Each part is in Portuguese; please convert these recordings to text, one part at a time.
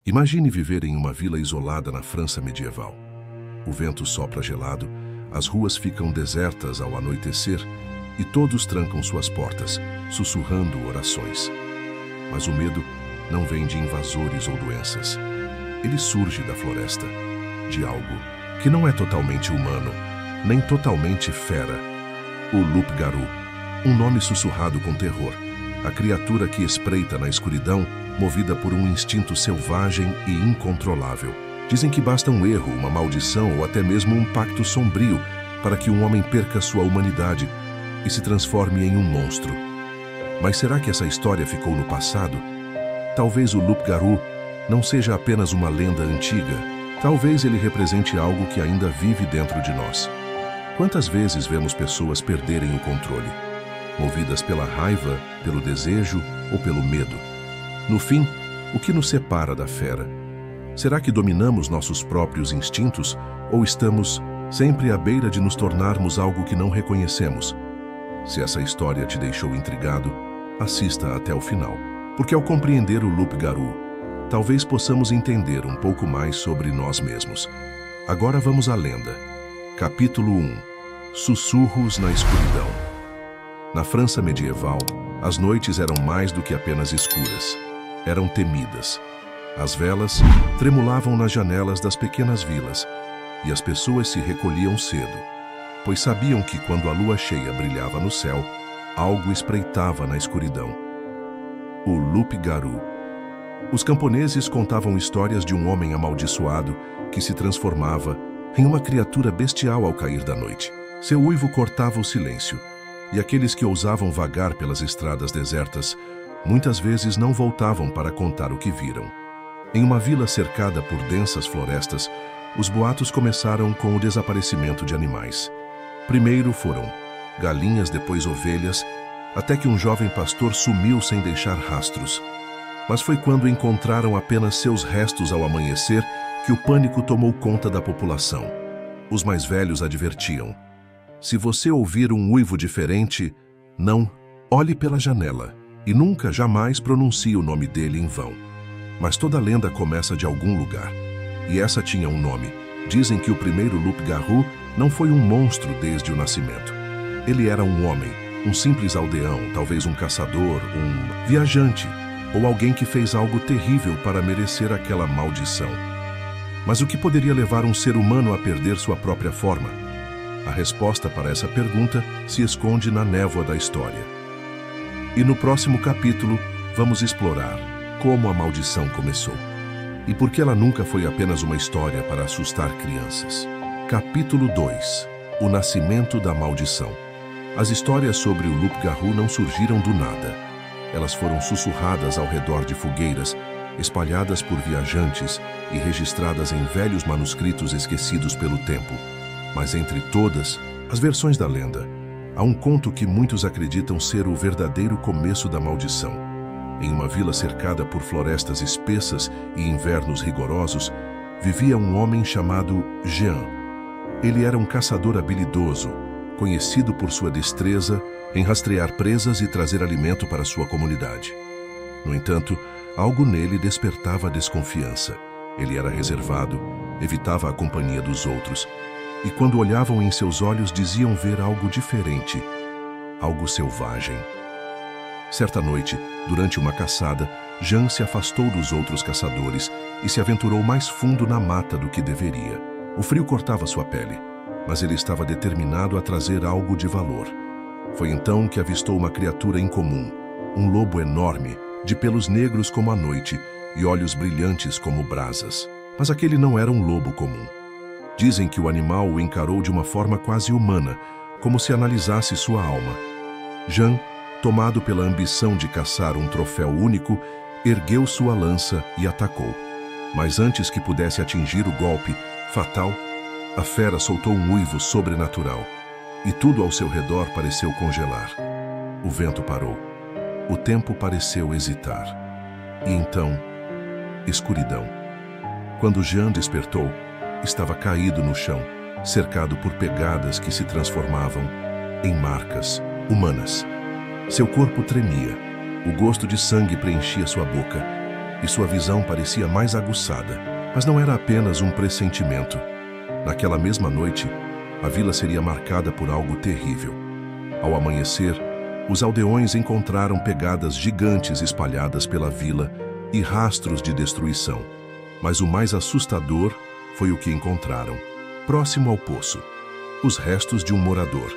Imagine viver em uma vila isolada na França medieval. O vento sopra gelado, as ruas ficam desertas ao anoitecer e todos trancam suas portas, sussurrando orações. Mas o medo não vem de invasores ou doenças. Ele surge da floresta, de algo que não é totalmente humano, nem totalmente fera. O loup-garou, um nome sussurrado com terror, a criatura que espreita na escuridão, movida por um instinto selvagem e incontrolável. Dizem que basta um erro, uma maldição ou até mesmo um pacto sombrio para que um homem perca sua humanidade e se transforme em um monstro. Mas será que essa história ficou no passado? Talvez o loup-garou não seja apenas uma lenda antiga. Talvez ele represente algo que ainda vive dentro de nós. Quantas vezes vemos pessoas perderem o controle, movidas pela raiva, pelo desejo ou pelo medo? No fim, o que nos separa da fera? Será que dominamos nossos próprios instintos ou estamos sempre à beira de nos tornarmos algo que não reconhecemos? Se essa história te deixou intrigado, assista até o final, porque ao compreender o loup-garou, talvez possamos entender um pouco mais sobre nós mesmos. Agora vamos à lenda. Capítulo 1. Sussurros na escuridão. Na França medieval, as noites eram mais do que apenas escuras. Eram temidas. As velas tremulavam nas janelas das pequenas vilas e as pessoas se recolhiam cedo, pois sabiam que quando a lua cheia brilhava no céu, algo espreitava na escuridão. O loup-garou. Os camponeses contavam histórias de um homem amaldiçoado que se transformava em uma criatura bestial ao cair da noite. Seu uivo cortava o silêncio, e aqueles que ousavam vagar pelas estradas desertas muitas vezes não voltavam para contar o que viram. Em uma vila cercada por densas florestas, os boatos começaram com o desaparecimento de animais. Primeiro foram galinhas, depois ovelhas, até que um jovem pastor sumiu sem deixar rastros. Mas foi quando encontraram apenas seus restos ao amanhecer que o pânico tomou conta da população. Os mais velhos advertiam: se você ouvir um uivo diferente, não olhe pela janela e nunca, jamais pronuncie o nome dele em vão. Mas toda lenda começa de algum lugar, e essa tinha um nome. Dizem que o primeiro loup-garou não foi um monstro desde o nascimento. Ele era um homem, um simples aldeão, talvez um caçador, um viajante, ou alguém que fez algo terrível para merecer aquela maldição. Mas o que poderia levar um ser humano a perder sua própria forma? A resposta para essa pergunta se esconde na névoa da história. E no próximo capítulo, vamos explorar como a maldição começou e por que ela nunca foi apenas uma história para assustar crianças. Capítulo 2. O nascimento da maldição. As histórias sobre o loup-garou não surgiram do nada. Elas foram sussurradas ao redor de fogueiras, espalhadas por viajantes e registradas em velhos manuscritos esquecidos pelo tempo. Mas entre todas as versões da lenda, há um conto que muitos acreditam ser o verdadeiro começo da maldição. Em uma vila cercada por florestas espessas e invernos rigorosos, vivia um homem chamado Jean. Ele era um caçador habilidoso, conhecido por sua destreza em rastrear presas e trazer alimento para sua comunidade. No entanto, algo nele despertava desconfiança. Ele era reservado, evitava a companhia dos outros, e quando olhavam em seus olhos diziam ver algo diferente, algo selvagem. Certa noite, durante uma caçada, Jean se afastou dos outros caçadores e se aventurou mais fundo na mata do que deveria. O frio cortava sua pele, mas ele estava determinado a trazer algo de valor. Foi então que avistou uma criatura incomum, um lobo enorme, de pelos negros como a noite e olhos brilhantes como brasas. Mas aquele não era um lobo comum. Dizem que o animal o encarou de uma forma quase humana, como se analisasse sua alma. Jean, tomado pela ambição de caçar um troféu único, ergueu sua lança e atacou. Mas antes que pudesse atingir o golpe fatal, a fera soltou um uivo sobrenatural, e tudo ao seu redor pareceu congelar. O vento parou. O tempo pareceu hesitar. E então, escuridão. Quando Jean despertou, estava caído no chão, cercado por pegadas que se transformavam em marcas humanas. Seu corpo tremia, o gosto de sangue preenchia sua boca, e sua visão parecia mais aguçada. Mas não era apenas um pressentimento. Naquela mesma noite, a vila seria marcada por algo terrível. Ao amanhecer, os aldeões encontraram pegadas gigantes espalhadas pela vila e rastros de destruição. Mas o mais assustador foi o que encontraram, próximo ao poço: os restos de um morador.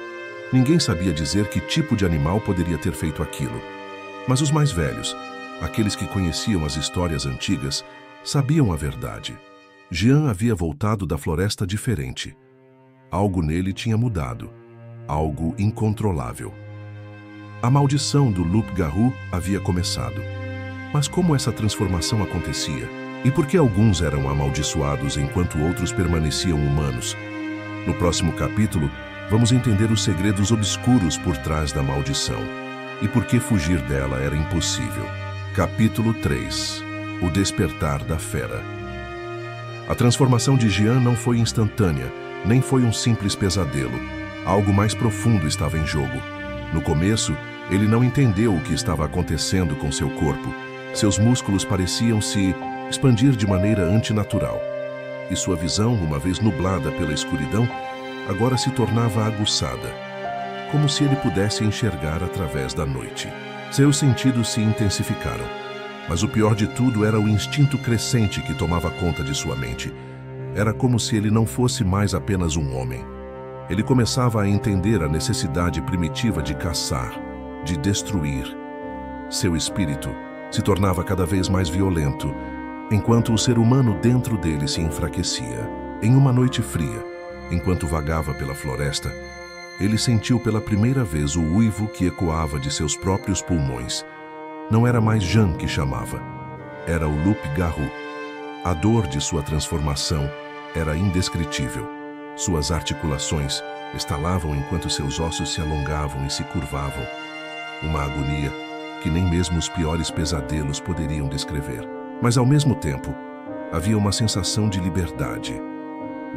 Ninguém sabia dizer que tipo de animal poderia ter feito aquilo. Mas os mais velhos, aqueles que conheciam as histórias antigas, sabiam a verdade. Jean havia voltado da floresta diferente. Algo nele tinha mudado, algo incontrolável. A maldição do loup-garou havia começado. Mas como essa transformação acontecia? E por que alguns eram amaldiçoados enquanto outros permaneciam humanos? No próximo capítulo, vamos entender os segredos obscuros por trás da maldição e por que fugir dela era impossível. Capítulo 3. O despertar da fera. A transformação de Jean não foi instantânea, nem foi um simples pesadelo. Algo mais profundo estava em jogo. No começo, ele não entendeu o que estava acontecendo com seu corpo. Seus músculos pareciam se expandir de maneira antinatural. E sua visão, uma vez nublada pela escuridão, agora se tornava aguçada, como se ele pudesse enxergar através da noite. Seus sentidos se intensificaram. Mas o pior de tudo era o instinto crescente que tomava conta de sua mente. Era como se ele não fosse mais apenas um homem. Ele começava a entender a necessidade primitiva de caçar, de destruir. Seu espírito se tornava cada vez mais violento, enquanto o ser humano dentro dele se enfraquecia. Em uma noite fria, enquanto vagava pela floresta, ele sentiu pela primeira vez o uivo que ecoava de seus próprios pulmões. Não era mais Jean que chamava, era o loup-garou. A dor de sua transformação era indescritível. Suas articulações estalavam enquanto seus ossos se alongavam e se curvavam. Uma agonia que nem mesmo os piores pesadelos poderiam descrever. Mas ao mesmo tempo, havia uma sensação de liberdade.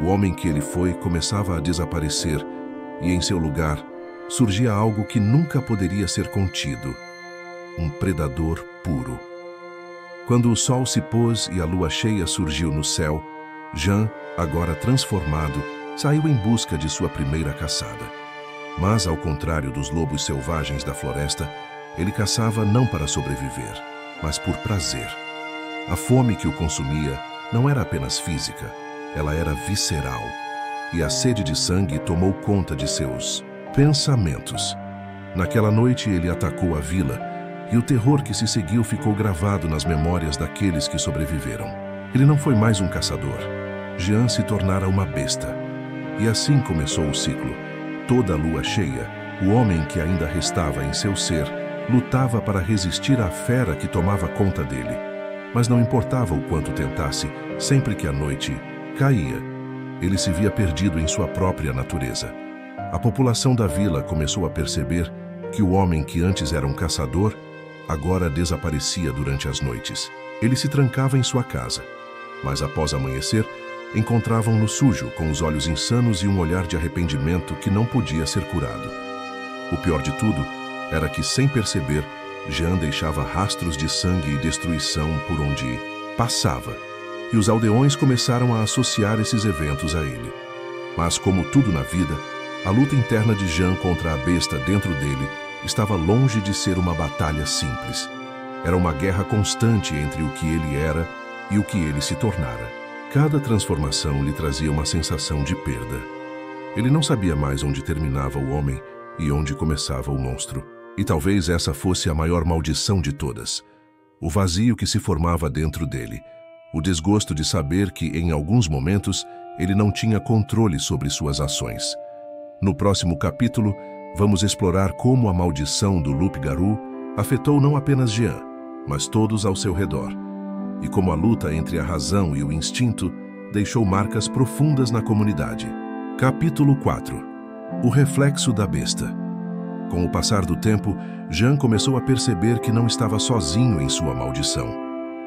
O homem que ele foi começava a desaparecer e em seu lugar surgia algo que nunca poderia ser contido: um predador puro. Quando o sol se pôs e a lua cheia surgiu no céu, Jean, agora transformado, saiu em busca de sua primeira caçada. Mas, ao contrário dos lobos selvagens da floresta, ele caçava não para sobreviver, mas por prazer. A fome que o consumia não era apenas física, ela era visceral. E a sede de sangue tomou conta de seus pensamentos. Naquela noite ele atacou a vila, e o terror que se seguiu ficou gravado nas memórias daqueles que sobreviveram. Ele não foi mais um caçador. Jean se tornara uma besta. E assim começou o ciclo. Toda a lua cheia, o homem que ainda restava em seu ser, lutava para resistir à fera que tomava conta dele. Mas não importava o quanto tentasse, sempre que a noite caía, ele se via perdido em sua própria natureza. A população da vila começou a perceber que o homem que antes era um caçador, agora desaparecia durante as noites. Ele se trancava em sua casa, mas após amanhecer, encontravam-no sujo, com os olhos insanos e um olhar de arrependimento que não podia ser curado. O pior de tudo era que, sem perceber, Jean deixava rastros de sangue e destruição por onde passava, e os aldeões começaram a associar esses eventos a ele. Mas, como tudo na vida, a luta interna de Jean contra a besta dentro dele estava longe de ser uma batalha simples. Era uma guerra constante entre o que ele era e o que ele se tornara. Cada transformação lhe trazia uma sensação de perda. Ele não sabia mais onde terminava o homem e onde começava o monstro. E talvez essa fosse a maior maldição de todas. O vazio que se formava dentro dele. O desgosto de saber que, em alguns momentos, ele não tinha controle sobre suas ações. No próximo capítulo, vamos explorar como a maldição do loup-garou afetou não apenas Jean, mas todos ao seu redor. E como a luta entre a razão e o instinto deixou marcas profundas na comunidade. Capítulo 4. O reflexo da besta. Com o passar do tempo, Jean começou a perceber que não estava sozinho em sua maldição.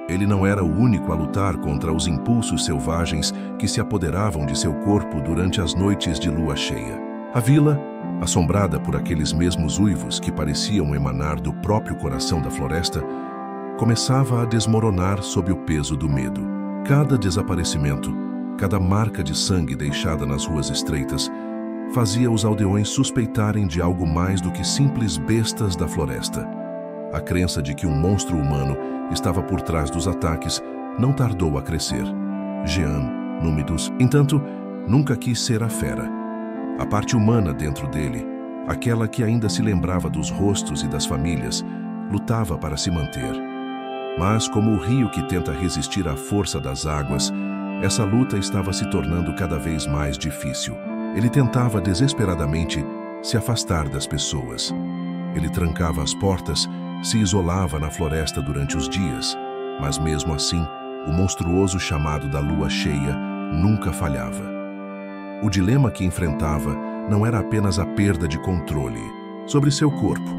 Ele não era o único a lutar contra os impulsos selvagens que se apoderavam de seu corpo durante as noites de lua cheia. A vila, assombrada por aqueles mesmos uivos que pareciam emanar do próprio coração da floresta, começava a desmoronar sob o peso do medo. Cada desaparecimento, cada marca de sangue deixada nas ruas estreitas, fazia os aldeões suspeitarem de algo mais do que simples bestas da floresta. A crença de que um monstro humano estava por trás dos ataques não tardou a crescer. Jean, Númidos, entanto, nunca quis ser a fera. A parte humana dentro dele, aquela que ainda se lembrava dos rostos e das famílias, lutava para se manter. Mas, como o rio que tenta resistir à força das águas, essa luta estava se tornando cada vez mais difícil. Ele tentava desesperadamente se afastar das pessoas. Ele trancava as portas, se isolava na floresta durante os dias, mas mesmo assim, o monstruoso chamado da lua cheia nunca falhava. O dilema que enfrentava não era apenas a perda de controle sobre seu corpo,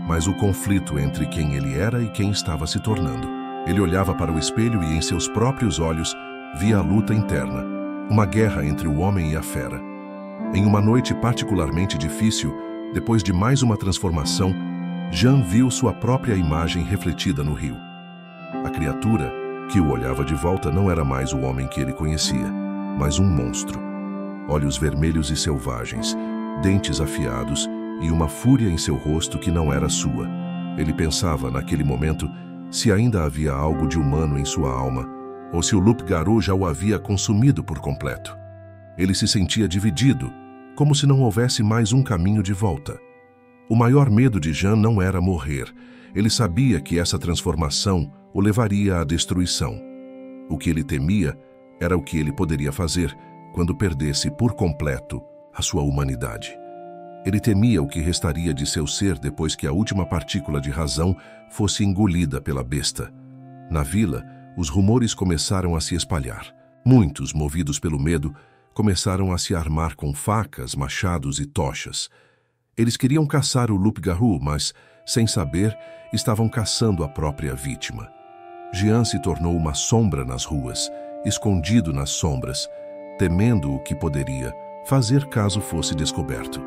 mas o conflito entre quem ele era e quem estava se tornando. Ele olhava para o espelho e em seus próprios olhos via a luta interna, uma guerra entre o homem e a fera. Em uma noite particularmente difícil, depois de mais uma transformação, Jean viu sua própria imagem refletida no rio. A criatura que o olhava de volta não era mais o homem que ele conhecia, mas um monstro. Olhos vermelhos e selvagens, dentes afiados e uma fúria em seu rosto que não era sua. Ele pensava, naquele momento, se ainda havia algo de humano em sua alma, ou se o Loup-Garou já o havia consumido por completo. Ele se sentia dividido, como se não houvesse mais um caminho de volta. O maior medo de Jean não era morrer. Ele sabia que essa transformação o levaria à destruição. O que ele temia era o que ele poderia fazer quando perdesse por completo a sua humanidade. Ele temia o que restaria de seu ser depois que a última partícula de razão fosse engolida pela besta. Na vila, os rumores começaram a se espalhar. Muitos, movidos pelo medo, começaram a se armar com facas, machados e tochas. Eles queriam caçar o Loup-Garou, mas, sem saber, estavam caçando a própria vítima. Jean se tornou uma sombra nas ruas, escondido nas sombras, temendo o que poderia fazer caso fosse descoberto.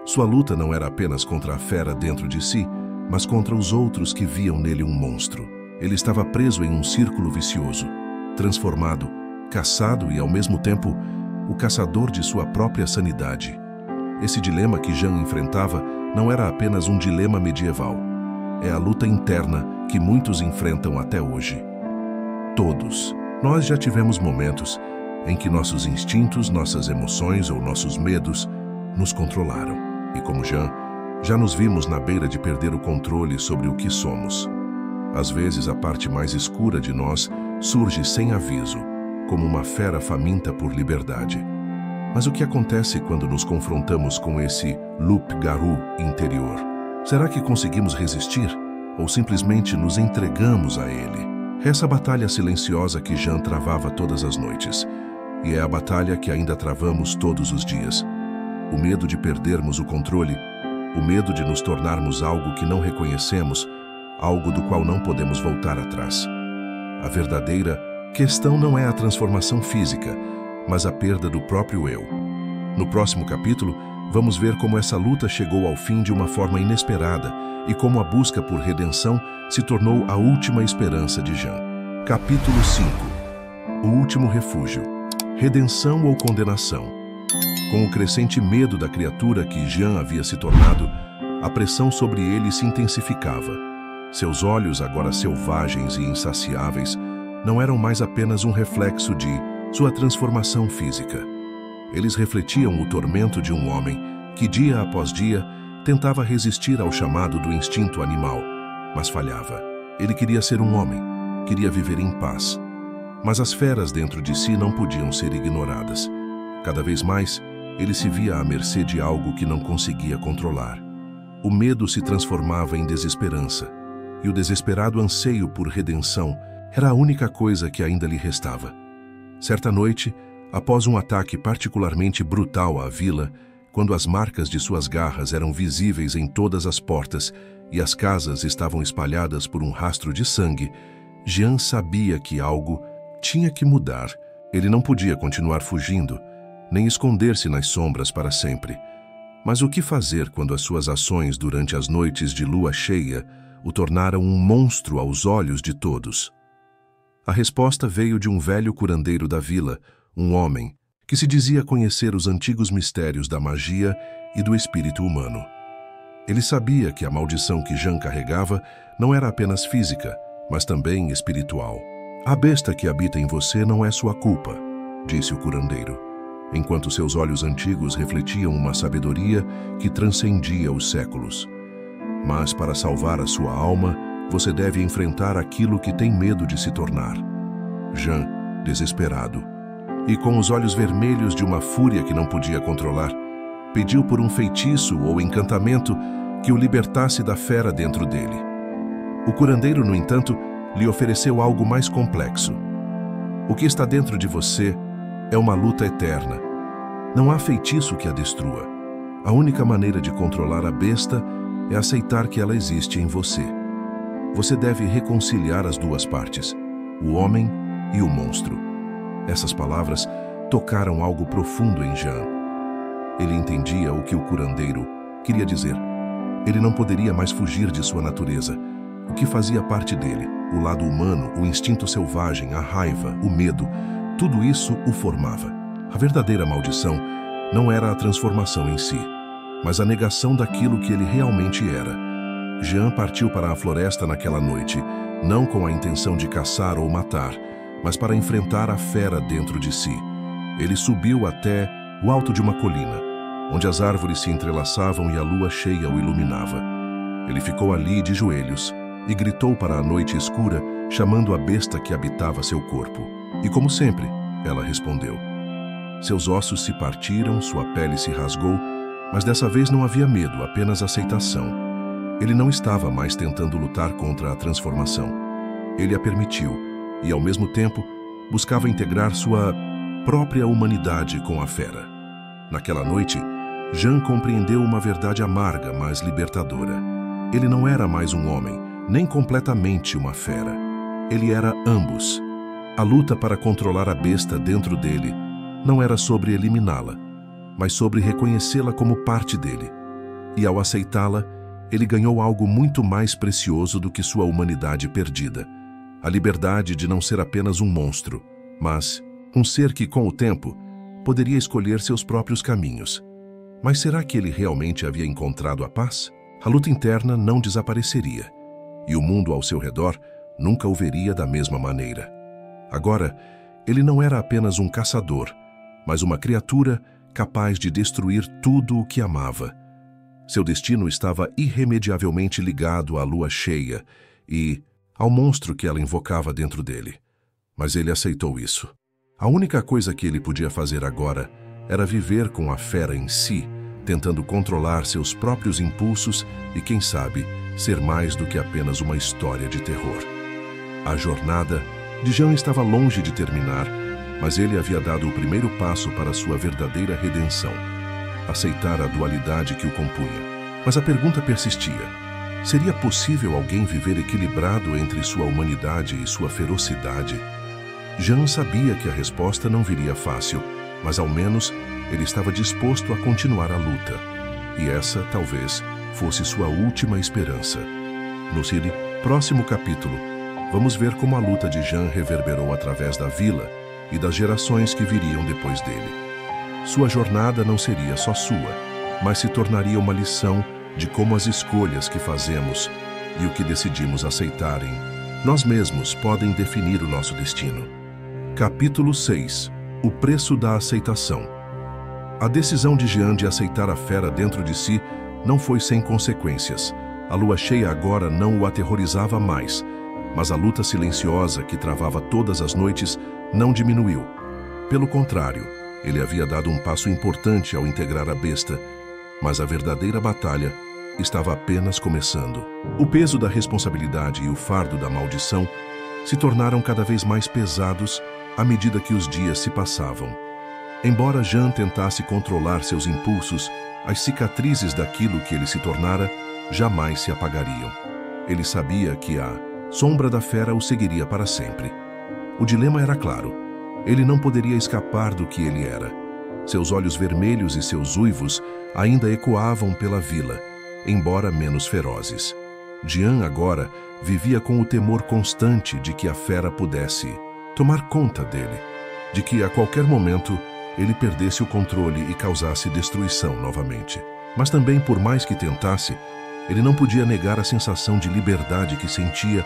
Sua luta não era apenas contra a fera dentro de si, mas contra os outros que viam nele um monstro. Ele estava preso em um círculo vicioso, transformado, caçado e, ao mesmo tempo, o caçador de sua própria sanidade. Esse dilema que Jean enfrentava não era apenas um dilema medieval. É a luta interna que muitos enfrentam até hoje. Todos. Nós já tivemos momentos em que nossos instintos, nossas emoções ou nossos medos nos controlaram. E como Jean, já nos vimos na beira de perder o controle sobre o que somos. Às vezes a parte mais escura de nós surge sem aviso, como uma fera faminta por liberdade. Mas o que acontece quando nos confrontamos com esse Loup-Garou interior? Será que conseguimos resistir? Ou simplesmente nos entregamos a ele? Essa batalha silenciosa que Jean travava todas as noites. E é a batalha que ainda travamos todos os dias. O medo de perdermos o controle, o medo de nos tornarmos algo que não reconhecemos, algo do qual não podemos voltar atrás. A verdadeira questão não é a transformação física, mas a perda do próprio eu. No próximo capítulo, vamos ver como essa luta chegou ao fim de uma forma inesperada e como a busca por redenção se tornou a última esperança de Jean. Capítulo 5. O último refúgio. Redenção ou condenação? Com o crescente medo da criatura que Jean havia se tornado, a pressão sobre ele se intensificava. Seus olhos, agora selvagens e insaciáveis, não eram mais apenas um reflexo de sua transformação física. Eles refletiam o tormento de um homem que, dia após dia, tentava resistir ao chamado do instinto animal, mas falhava. Ele queria ser um homem, queria viver em paz. Mas as feras dentro de si não podiam ser ignoradas. Cada vez mais, ele se via à mercê de algo que não conseguia controlar. O medo se transformava em desesperança, e o desesperado anseio por redenção era a única coisa que ainda lhe restava. Certa noite, após um ataque particularmente brutal à vila, quando as marcas de suas garras eram visíveis em todas as portas e as casas estavam espalhadas por um rastro de sangue, Jean sabia que algo tinha que mudar. Ele não podia continuar fugindo, nem esconder-se nas sombras para sempre. Mas o que fazer quando as suas ações durante as noites de lua cheia o tornaram um monstro aos olhos de todos? A resposta veio de um velho curandeiro da vila, um homem que se dizia conhecer os antigos mistérios da magia e do espírito humano. Ele sabia que a maldição que Jean carregava não era apenas física, mas também espiritual. A besta que habita em você não é sua culpa, disse o curandeiro, enquanto seus olhos antigos refletiam uma sabedoria que transcendia os séculos. Mas para salvar a sua alma, você deve enfrentar aquilo que tem medo de se tornar. Jean, desesperado, e com os olhos vermelhos de uma fúria que não podia controlar, pediu por um feitiço ou encantamento que o libertasse da fera dentro dele. O curandeiro, no entanto, lhe ofereceu algo mais complexo. O que está dentro de você é uma luta eterna. Não há feitiço que a destrua. A única maneira de controlar a besta é aceitar que ela existe em você. Você deve reconciliar as duas partes, o homem e o monstro. Essas palavras tocaram algo profundo em Jean. Ele entendia o que o curandeiro queria dizer. Ele não poderia mais fugir de sua natureza, o que fazia parte dele, o lado humano, o instinto selvagem, a raiva, o medo, tudo isso o formava. A verdadeira maldição não era a transformação em si, mas a negação daquilo que ele realmente era. Jean partiu para a floresta naquela noite, não com a intenção de caçar ou matar, mas para enfrentar a fera dentro de si. Ele subiu até o alto de uma colina, onde as árvores se entrelaçavam e a lua cheia o iluminava. Ele ficou ali de joelhos e gritou para a noite escura, chamando a besta que habitava seu corpo. E como sempre, ela respondeu. Seus ossos se partiram, sua pele se rasgou, mas dessa vez não havia medo, apenas aceitação. Ele não estava mais tentando lutar contra a transformação. Ele a permitiu e, ao mesmo tempo, buscava integrar sua própria humanidade com a fera. Naquela noite, Jean compreendeu uma verdade amarga, mas libertadora. Ele não era mais um homem, nem completamente uma fera. Ele era ambos. A luta para controlar a besta dentro dele não era sobre eliminá-la, mas sobre reconhecê-la como parte dele. E ao aceitá-la, ele ganhou algo muito mais precioso do que sua humanidade perdida. A liberdade de não ser apenas um monstro, mas um ser que, com o tempo, poderia escolher seus próprios caminhos. Mas será que ele realmente havia encontrado a paz? A luta interna não desapareceria, e o mundo ao seu redor nunca o veria da mesma maneira. Agora, ele não era apenas um caçador, mas uma criatura capaz de destruir tudo o que amava. Seu destino estava irremediavelmente ligado à lua cheia e ao monstro que ela invocava dentro dele. Mas ele aceitou isso. A única coisa que ele podia fazer agora era viver com a fera em si, tentando controlar seus próprios impulsos e, quem sabe, ser mais do que apenas uma história de terror. A jornada de Jean estava longe de terminar, mas ele havia dado o primeiro passo para sua verdadeira redenção. Aceitar a dualidade que o compunha. Mas a pergunta persistia. Seria possível alguém viver equilibrado entre sua humanidade e sua ferocidade? Jean sabia que a resposta não viria fácil, mas ao menos ele estava disposto a continuar a luta. E essa, talvez, fosse sua última esperança. No próximo capítulo, vamos ver como a luta de Jean reverberou através da vila e das gerações que viriam depois dele. Sua jornada não seria só sua, mas se tornaria uma lição de como as escolhas que fazemos e o que decidimos aceitar em nós mesmos podem definir o nosso destino. Capítulo 6. O preço da aceitação. A decisão de Jean de aceitar a fera dentro de si não foi sem consequências. A lua cheia agora não o aterrorizava mais, mas a luta silenciosa que travava todas as noites não diminuiu. Pelo contrário, ele havia dado um passo importante ao integrar a besta, mas a verdadeira batalha estava apenas começando. O peso da responsabilidade e o fardo da maldição se tornaram cada vez mais pesados à medida que os dias se passavam. Embora Jean tentasse controlar seus impulsos, as cicatrizes daquilo que ele se tornara jamais se apagariam. Ele sabia que a sombra da fera o seguiria para sempre. O dilema era claro. Ele não poderia escapar do que ele era. Seus olhos vermelhos e seus uivos ainda ecoavam pela vila, embora menos ferozes. Jian agora vivia com o temor constante de que a fera pudesse tomar conta dele, de que a qualquer momento ele perdesse o controle e causasse destruição novamente. Mas também, por mais que tentasse, ele não podia negar a sensação de liberdade que sentia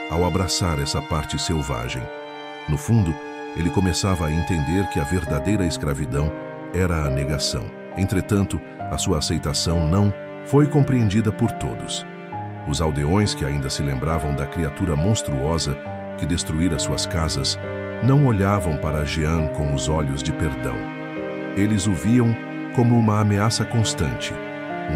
ao abraçar essa parte selvagem. No fundo, ele começava a entender que a verdadeira escravidão era a negação. Entretanto, a sua aceitação não foi compreendida por todos. Os aldeões, que ainda se lembravam da criatura monstruosa que destruíra suas casas, não olhavam para Jian com os olhos de perdão. Eles o viam como uma ameaça constante,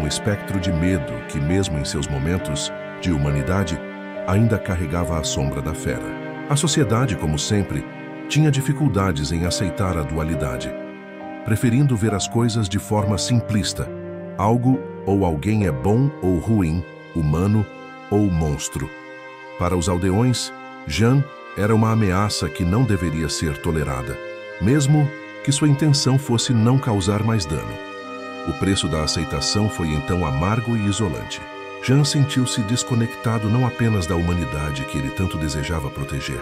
um espectro de medo que, mesmo em seus momentos de humanidade, ainda carregava a sombra da fera. A sociedade, como sempre, tinha dificuldades em aceitar a dualidade, preferindo ver as coisas de forma simplista. Algo ou alguém é bom ou ruim, humano ou monstro. Para os aldeões, Jian era uma ameaça que não deveria ser tolerada, mesmo que sua intenção fosse não causar mais dano. O preço da aceitação foi então amargo e isolante. Jian sentiu-se desconectado não apenas da humanidade que ele tanto desejava proteger,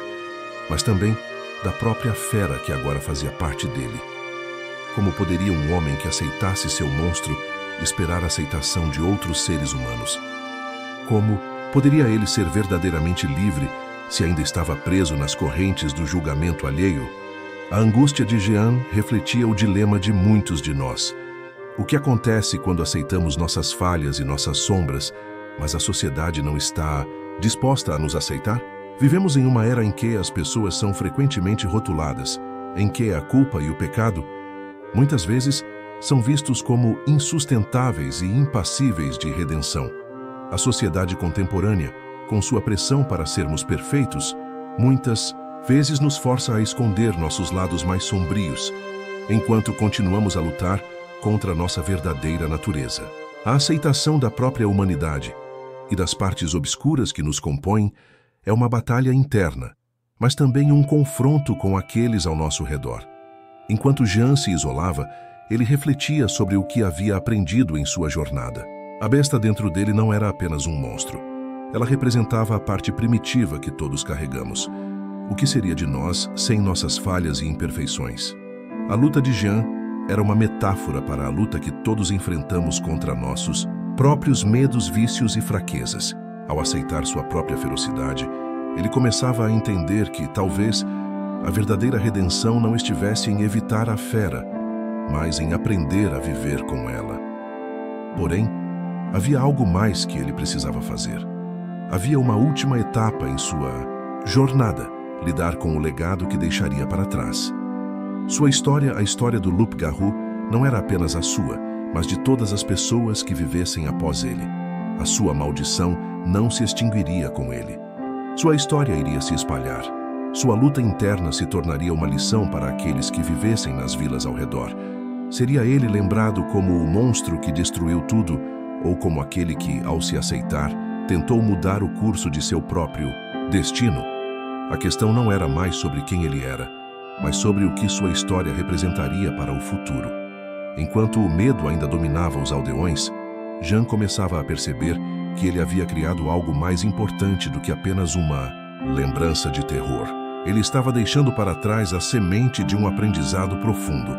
mas também da própria fera que agora fazia parte dele. Como poderia um homem que aceitasse seu monstro esperar a aceitação de outros seres humanos? Como poderia ele ser verdadeiramente livre se ainda estava preso nas correntes do julgamento alheio? A angústia de Jian refletia o dilema de muitos de nós. O que acontece quando aceitamos nossas falhas e nossas sombras, mas a sociedade não está disposta a nos aceitar? Vivemos em uma era em que as pessoas são frequentemente rotuladas, em que a culpa e o pecado, muitas vezes, são vistos como insustentáveis e impassíveis de redenção. A sociedade contemporânea, com sua pressão para sermos perfeitos, muitas vezes nos força a esconder nossos lados mais sombrios, enquanto continuamos a lutar contra nossa verdadeira natureza. A aceitação da própria humanidade e das partes obscuras que nos compõem é uma batalha interna, mas também um confronto com aqueles ao nosso redor. Enquanto Jian se isolava, ele refletia sobre o que havia aprendido em sua jornada. A besta dentro dele não era apenas um monstro. Ela representava a parte primitiva que todos carregamos. O que seria de nós sem nossas falhas e imperfeições? A luta de Jian era uma metáfora para a luta que todos enfrentamos contra nossos próprios medos, vícios e fraquezas. Ao aceitar sua própria ferocidade, ele começava a entender que, talvez, a verdadeira redenção não estivesse em evitar a fera, mas em aprender a viver com ela. Porém, havia algo mais que ele precisava fazer. Havia uma última etapa em sua jornada, lidar com o legado que deixaria para trás. Sua história, a história do Loup-Garou, não era apenas a sua, mas de todas as pessoas que vivessem após ele. A sua maldição não se extinguiria com ele. Sua história iria se espalhar. Sua luta interna se tornaria uma lição para aqueles que vivessem nas vilas ao redor. Seria ele lembrado como o monstro que destruiu tudo, ou como aquele que, ao se aceitar, tentou mudar o curso de seu próprio destino? A questão não era mais sobre quem ele era, mas sobre o que sua história representaria para o futuro. Enquanto o medo ainda dominava os aldeões, Jian começava a perceber que ele havia criado algo mais importante do que apenas uma lembrança de terror. Ele estava deixando para trás a semente de um aprendizado profundo.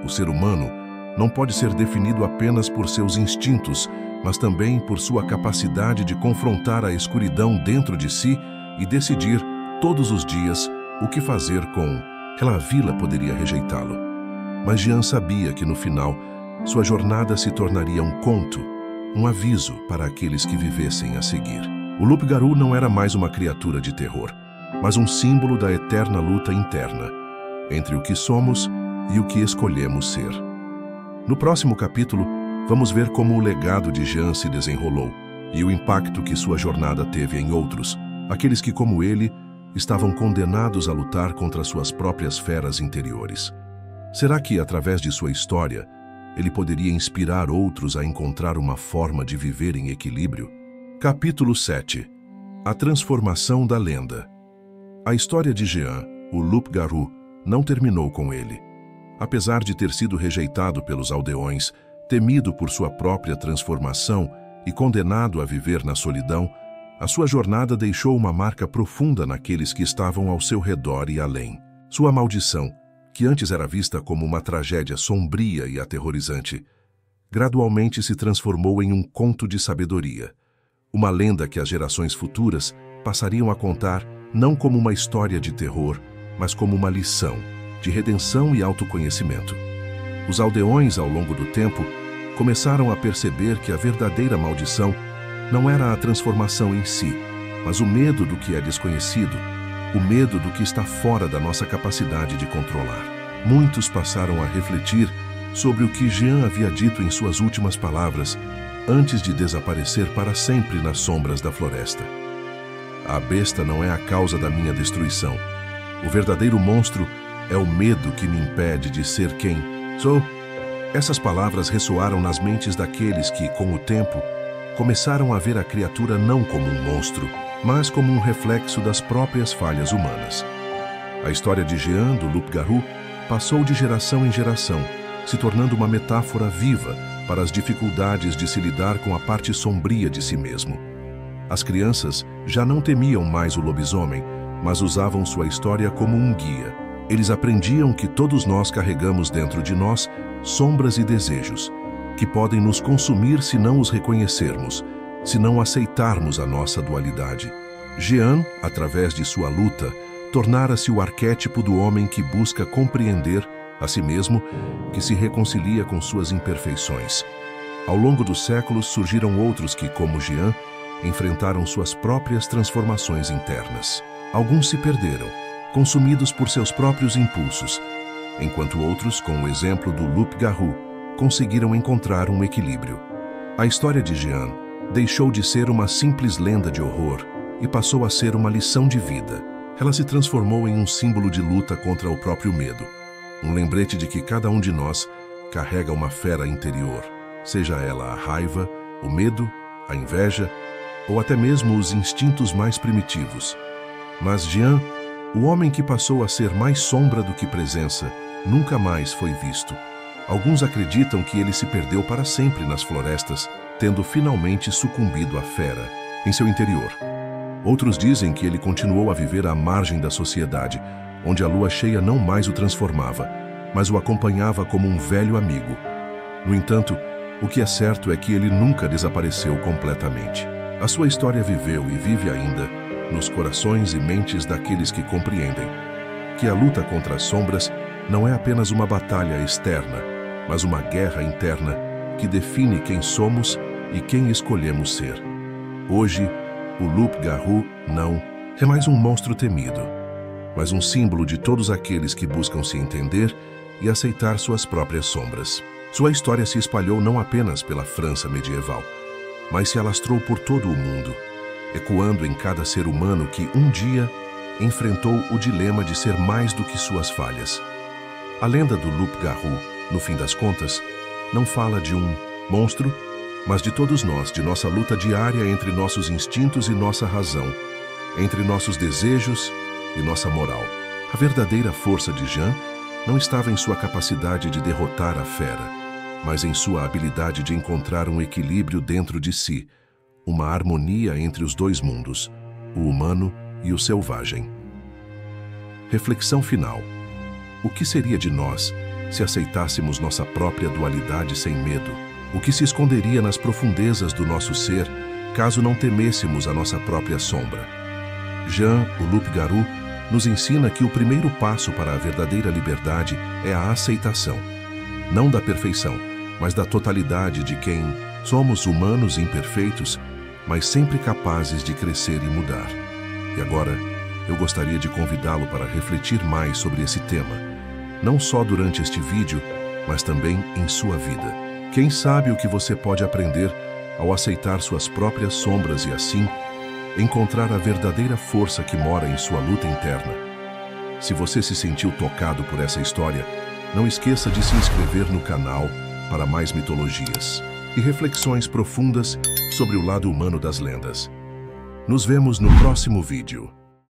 O ser humano não pode ser definido apenas por seus instintos, mas também por sua capacidade de confrontar a escuridão dentro de si e decidir, todos os dias, o que fazer com aquela vila poderia rejeitá-lo. Mas Jian sabia que, no final, sua jornada se tornaria um conto, um aviso para aqueles que vivessem a seguir. O Loup-Garou não era mais uma criatura de terror, mas um símbolo da eterna luta interna entre o que somos e o que escolhemos ser. No próximo capítulo, vamos ver como o legado de Jian se desenrolou e o impacto que sua jornada teve em outros, aqueles que, como ele, estavam condenados a lutar contra suas próprias feras interiores. Será que, através de sua história, ele poderia inspirar outros a encontrar uma forma de viver em equilíbrio? Capítulo 7. A transformação da lenda. A história de Jian, o Loup-Garou, não terminou com ele. Apesar de ter sido rejeitado pelos aldeões, temido por sua própria transformação e condenado a viver na solidão, A sua jornada deixou uma marca profunda naqueles que estavam ao seu redor e além. Sua maldição, que antes era vista como uma tragédia sombria e aterrorizante, gradualmente se transformou em um conto de sabedoria. Uma lenda que as gerações futuras passariam a contar não como uma história de terror, mas como uma lição de redenção e autoconhecimento. Os aldeões, ao longo do tempo, começaram a perceber que a verdadeira maldição não era a transformação em si, mas o medo do que é desconhecido, o medo do que está fora da nossa capacidade de controlar. Muitos passaram a refletir sobre o que Jean havia dito em suas últimas palavras, antes de desaparecer para sempre nas sombras da floresta. A besta não é a causa da minha destruição. O verdadeiro monstro é o medo que me impede de ser quem sou. Essas palavras ressoaram nas mentes daqueles que, com o tempo, começaram a ver a criatura não como um monstro, mas como um reflexo das próprias falhas humanas. A história de Jean, do Loup-Garou, passou de geração em geração, se tornando uma metáfora viva para as dificuldades de se lidar com a parte sombria de si mesmo. As crianças já não temiam mais o lobisomem, mas usavam sua história como um guia. Eles aprendiam que todos nós carregamos dentro de nós sombras e desejos, que podem nos consumir se não os reconhecermos, se não aceitarmos a nossa dualidade. Jean, através de sua luta, tornara-se o arquétipo do homem que busca compreender a si mesmo, que se reconcilia com suas imperfeições. Ao longo dos séculos surgiram outros que, como Jean, enfrentaram suas próprias transformações internas. Alguns se perderam, consumidos por seus próprios impulsos, enquanto outros, com o exemplo do Loup-Garou, conseguiram encontrar um equilíbrio. A história de Jean deixou de ser uma simples lenda de horror e passou a ser uma lição de vida. Ela se transformou em um símbolo de luta contra o próprio medo, um lembrete de que cada um de nós carrega uma fera interior, seja ela a raiva, o medo, a inveja ou até mesmo os instintos mais primitivos. Mas Jean, o homem que passou a ser mais sombra do que presença, nunca mais foi visto. Alguns acreditam que ele se perdeu para sempre nas florestas, tendo finalmente sucumbido à fera em seu interior. Outros dizem que ele continuou a viver à margem da sociedade, onde a lua cheia não mais o transformava, mas o acompanhava como um velho amigo. No entanto, o que é certo é que ele nunca desapareceu completamente. A sua história viveu e vive ainda nos corações e mentes daqueles que compreendem que a luta contra as sombras não é apenas uma batalha externa, mas uma guerra interna que define quem somos e quem escolhemos ser. Hoje, o Loup-Garou não é mais um monstro temido, mas um símbolo de todos aqueles que buscam se entender e aceitar suas próprias sombras. Sua história se espalhou não apenas pela França medieval, mas se alastrou por todo o mundo, ecoando em cada ser humano que um dia enfrentou o dilema de ser mais do que suas falhas. A lenda do Loup-Garou, no fim das contas, não fala de um monstro, mas de todos nós, de nossa luta diária entre nossos instintos e nossa razão, entre nossos desejos e nossa moral. A verdadeira força de Jean não estava em sua capacidade de derrotar a fera, mas em sua habilidade de encontrar um equilíbrio dentro de si, uma harmonia entre os dois mundos, o humano e o selvagem. Reflexão final. O que seria de nós se aceitássemos nossa própria dualidade sem medo? O que se esconderia nas profundezas do nosso ser, caso não temêssemos a nossa própria sombra? Jean, o Loup-Garou, nos ensina que o primeiro passo para a verdadeira liberdade é a aceitação, não da perfeição, mas da totalidade de quem somos, humanos imperfeitos, mas sempre capazes de crescer e mudar. E agora, eu gostaria de convidá-lo para refletir mais sobre esse tema, não só durante este vídeo, mas também em sua vida. Quem sabe o que você pode aprender ao aceitar suas próprias sombras e assim encontrar a verdadeira força que mora em sua luta interna. Se você se sentiu tocado por essa história, não esqueça de se inscrever no canal para mais mitologias e reflexões profundas sobre o lado humano das lendas. Nos vemos no próximo vídeo.